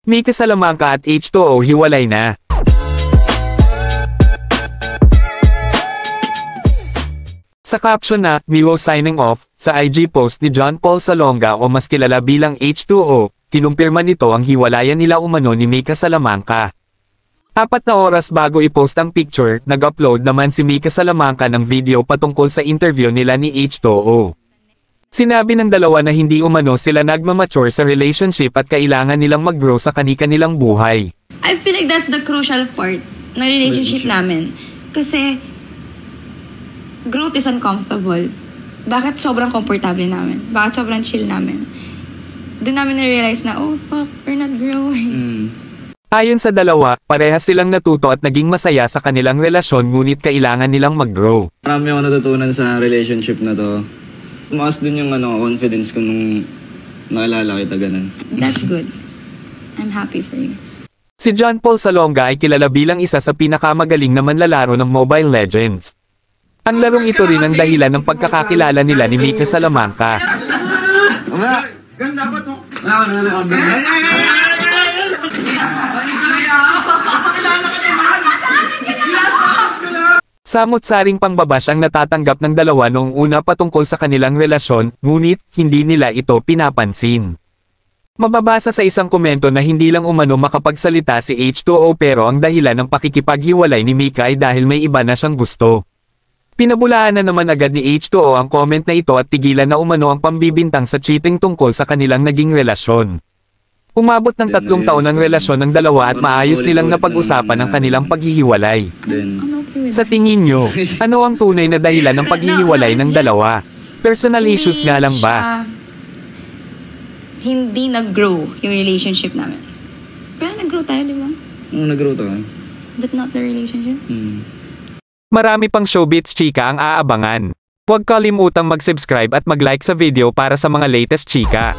Mika Salamanca at H2O hiwalay na. Sa caption na, Miwo signing off, sa IG post ni John Paul Salonga o mas kilala bilang H2O, kinumpirma nito ang hiwalayan nila umano ni Mika Salamanca. 4 na oras bago i-post ang picture, nag-upload naman si Mika Salamanca ng video patungkol sa interview nila ni H2O. Sinabi ng dalawa na hindi umano sila nagmamature sa relationship at kailangan nilang mag-grow sa kani-kanilang buhay. I feel like that's the crucial part ng relationship namin. Kasi, growth is uncomfortable. Bakit sobrang komportable namin? Bakit sobrang chill namin? Doon namin na-realize na, oh fuck, we're not growing. Ayon sa dalawa, parehas silang natuto at naging masaya sa kanilang relasyon ngunit kailangan nilang mag-grow. Marami ako natutunan sa relationship na to. Tumaas din yung confidence ko nung naalala kita ganun. That's good. I'm happy for you. Si John Paul Salonga ay kilala bilang isa sa pinakamagaling na manlalaro ng Mobile Legends. Ang larong ito rin ang dahilan ng pagkakakilala nila ni Mika Salamanca. Samot-saring pangbabash ang natatanggap ng dalawa noong una patungkol sa kanilang relasyon, ngunit hindi nila ito pinapansin. Mababasa sa isang komento na hindi lang umano makapagsalita si H2O pero ang dahilan ng pakikipaghiwalay ni Mika ay dahil may iba na siyang gusto. Pinabulaan na naman agad ni H2O ang comment na ito at tigilan na umano ang pambibintang sa cheating tungkol sa kanilang naging relasyon. Umabot ng 3 taon ang relasyon ng dalawa at maayos nilang napag-usapan ang kanilang paghihiwalay. Sa tingin nyo, ano ang tunay na dahilan ng paghihiwalay ng dalawa? Personal issues nga lang ba? Hindi nag-grow yung relationship namin. Pero nag-grow tayo, di ba? Nag-grow tayo. But not the relationship? Marami pang showbiz chika ang aabangan. Huwag kalimutang mag-subscribe at mag-like sa video para sa mga latest chika.